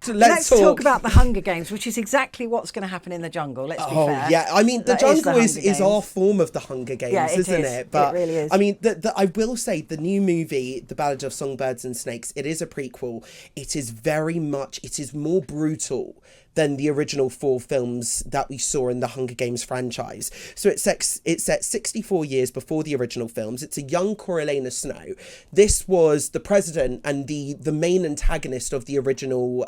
let's talk about the Hunger Games, which is exactly what's going to happen in the jungle. Let's be fair. Yeah, I mean, the jungle is our form of the Hunger Games, isn't it? But it really is. I mean, I will say the new movie, The Ballad of Songbirds and Snakes, it is a prequel. It is more brutal than the original 4 films that we saw in the Hunger Games franchise. So it's set 64 years before the original films. It's a young Coriolanus Snow. This was the president and the main antagonist of the original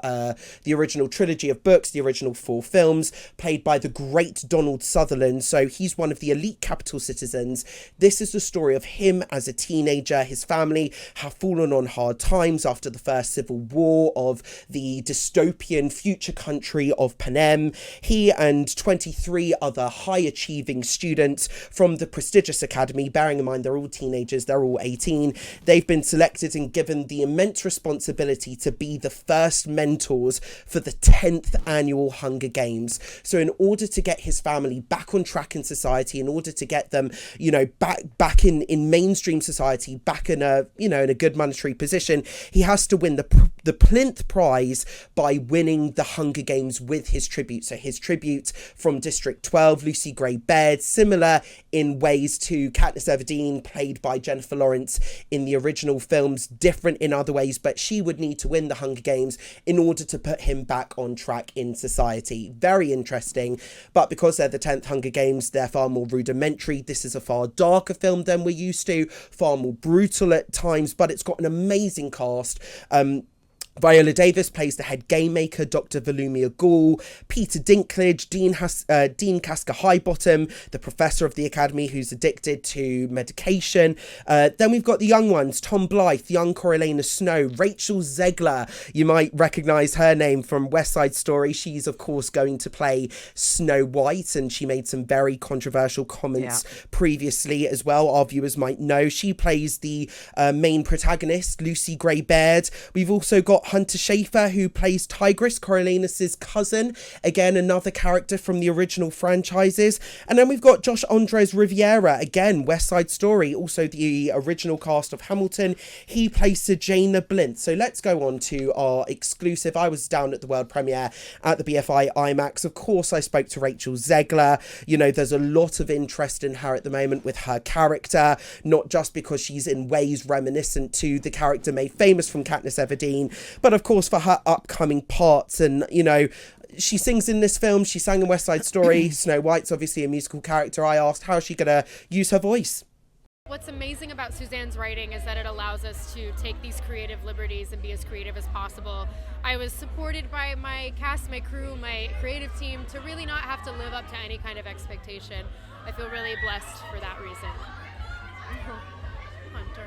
trilogy of books, the original 4 films, played by the great Donald Sutherland. So he's one of the elite capital citizens. This is the story of him as a teenager. His family have fallen on hard times after the first civil war of the dystopian future country of Panem. He and 23 other high-achieving students from the prestigious academy, bearing in mind they're all teenagers, they're all 18, they've been selected and given the immense responsibility to be the first mentors for the 10th annual Hunger Games. So in order to get his family back on track in society, in order to get them, back in mainstream society, back in a good monetary position, he has to win the plinth prize by winning the Hunger Games with his tribute. So his tribute from District 12, Lucy Gray-Baird, similar in ways to Katniss Everdeen, played by Jennifer Lawrence in the original films, different in other ways, but she would need to win the Hunger Games in order to put him back on track in society. Very interesting, but because they're the 10th Hunger Games, they're far more rudimentary. This is a far darker film than we're used to, far more brutal at times, but it's got an amazing cast. Viola Davis plays the head game maker, Dr. Volumia Gaul. Peter Dinklage, Dean Casca Highbottom, the professor of the academy who's addicted to medication. Then we've got the young ones, Tom Blyth, young Coriolanus Snow, Rachel Zegler. You might recognise her name from West Side Story. She's, of course, going to play Snow White, and she made some very controversial comments previously as well. Our viewers might know. She plays the main protagonist, Lucy Gray-Baird. We've also got Hunter Schafer, who plays Tigris, Coriolanus's cousin. Again, another character from the original franchises. And then we've got Josh Andres Riviera, again, West Side Story, also the original cast of Hamilton. He plays Sejanna Blyth. So let's go on to our exclusive. I was down at the world premiere at the BFI IMAX. Of course, I spoke to Rachel Zegler. There's a lot of interest in her at the moment with her character, not just because she's in ways reminiscent to the character made famous from Katniss Everdeen, but of course for her upcoming parts. And she sings in this film, she sang in West Side Story. Snow White's obviously a musical character. I asked how is she gonna use her voice. What's amazing about Suzanne's writing is that it allows us to take these creative liberties and be as creative as possible. I was supported by my cast, my crew, my creative team to really not have to live up to any kind of expectation. I feel really blessed for that reason. Hunter.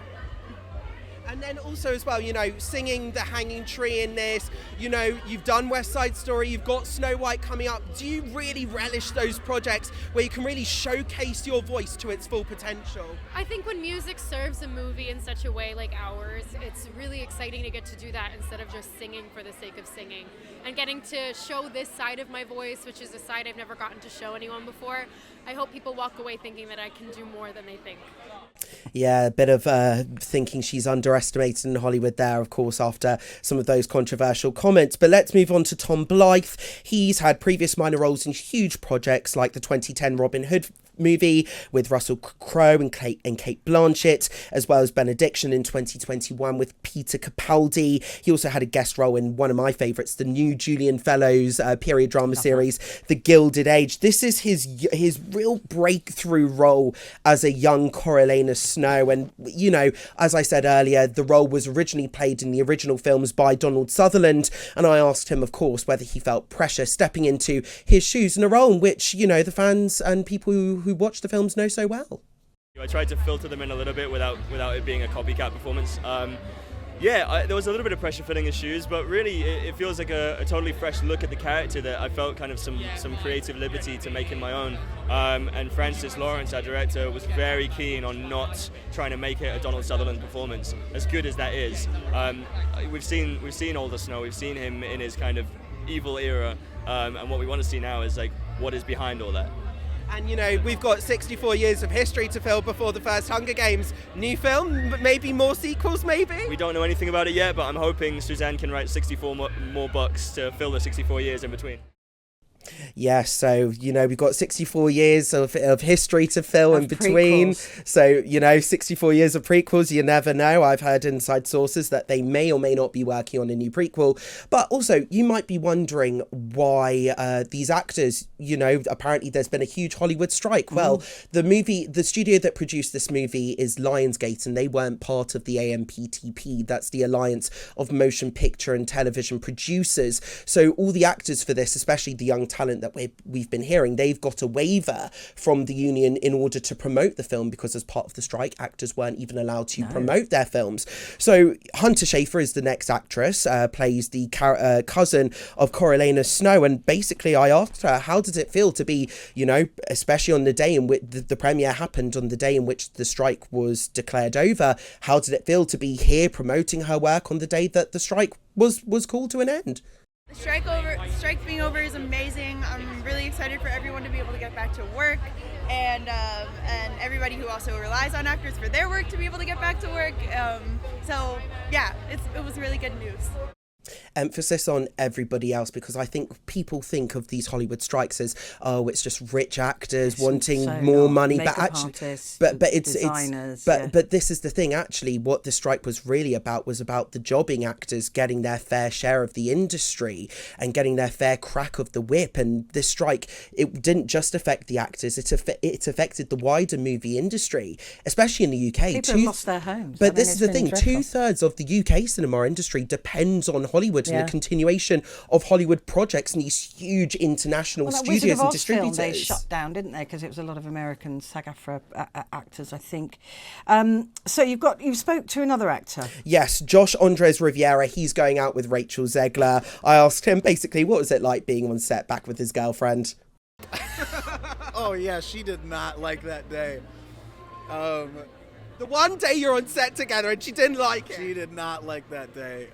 And then also as well, singing The Hanging Tree in this, you've done West Side Story, you've got Snow White coming up. Do you really relish those projects where you can really showcase your voice to its full potential? I think when music serves a movie in such a way like ours, it's really exciting to get to do that instead of just singing for the sake of singing. And getting to show this side of my voice, which is a side I've never gotten to show anyone before, I hope people walk away thinking that I can do more than they think. Yeah, a bit of thinking she's underestimated in Hollywood there, of course, after some of those controversial comments. But let's move on to Tom Blyth. He's had previous minor roles in huge projects like the 2010 Robin Hood movie with Russell Crowe and Kate Blanchett, as well as Benediction in 2021 with Peter Capaldi. He also had a guest role in one of my favourites, the new Julian Fellows period drama series, The Gilded Age. This is his real breakthrough role as a young Coriolanus Snow. And, as I said earlier, the role was originally played in the original films by Donald Sutherland. And I asked him, of course, whether he felt pressure stepping into his shoes in a role in which, the fans and people who watch the films know so well. I tried to filter them in a little bit without it being a copycat performance. There was a little bit of pressure filling his shoes, but really it feels like a totally fresh look at the character that I felt kind of some creative liberty to make in my own. And Francis Lawrence, our director, was very keen on not trying to make it a Donald Sutherland performance, as good as that is. We've seen Older Snow, we've seen him in his kind of evil era, and what we want to see now is like what is behind all that. And, we've got 64 years of history to fill before the first Hunger Games. New film, maybe more sequels, maybe? We don't know anything about it yet, but I'm hoping Suzanne can write 64 more books to fill the 64 years in between. Yes, so, we've got 64 years of history to fill in between. Prequels. So, 64 years of prequels, you never know. I've heard inside sources that they may or may not be working on a new prequel. But also, you might be wondering why these actors, apparently there's been a huge Hollywood strike. Well, the studio that produced this movie is Lionsgate, and they weren't part of the AMPTP. That's the Alliance of Motion Picture and Television Producers. So all the actors for this, especially the young talent that we've been hearing, they've got a waiver from the union in order to promote the film, because as part of the strike, actors weren't even allowed to promote their films. So Hunter Schafer is the next actress, plays the cousin of Coriolanus Snow, and basically I asked her, how did it feel to be, especially on the day in which the premiere happened, on the day in which the strike was declared over, how did it feel to be here promoting her work on the day that the strike was called to an end? The strike being over is amazing. I'm really excited for everyone to be able to get back to work, and everybody who also relies on actors for their work to be able to get back to work. So yeah, it was really good news. Emphasis on everybody else, because I think people think of these Hollywood strikes as, it's just rich actors wanting more money, but actually, but it's designers, but this is the thing. Actually, what the strike was really about was about the jobbing actors getting their fair share of the industry and getting their fair crack of the whip. And this strike, it didn't just affect the actors; it affected the wider movie industry, especially in the UK. People have lost their homes. But this is the thing: 2/3 of the UK cinema industry depends on Hollywood and the continuation of Hollywood projects and these huge international studios and distributors. They shut down, didn't they? Because it was a lot of American SAG-AFTRA actors, I think. So you spoke to another actor. Yes, Josh Andres Riviera. He's going out with Rachel Zegler. I asked him basically, what was it like being on set back with his girlfriend? Oh yeah, she did not like that day. The one day you're on set together and she didn't like it. She did not like that day.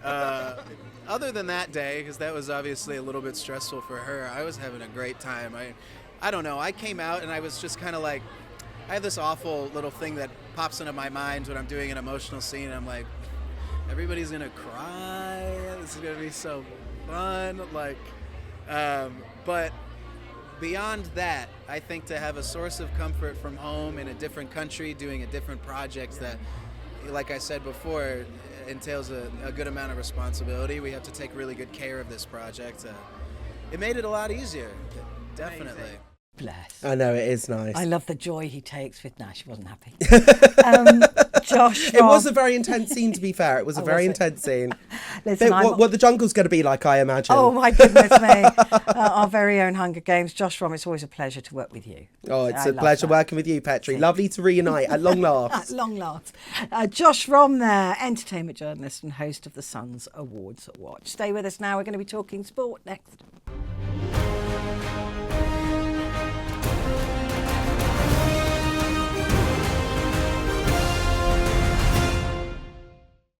Other than that day, because that was obviously a little bit stressful for her, I was having a great time. I don't know, I came out and I was just kind of like, I have this awful little thing that pops into my mind when I'm doing an emotional scene. I'm like, everybody's gonna cry, this is gonna be so fun. But beyond that, I think to have a source of comfort from home in a different country, doing a different project that, like I said before, entails a good amount of responsibility. We have to take really good care of this project. It made it a lot easier, definitely. Bless. I know, it is nice. I love the joy he takes with Nash. She wasn't happy. Josh, it was a very intense scene, to be fair. It was a very intense scene. Listen, what the jungle's going to be like, I imagine. Oh my goodness me. Our very own Hunger Games. Josh Rom, it's always a pleasure to work with you. Oh, it's a pleasure working with you, Petrie. Lovely to reunite at long last. At long last. Josh Rom there, entertainment journalist and host of the Sun's Awards Watch. Stay with us now. We're going to be talking sport next.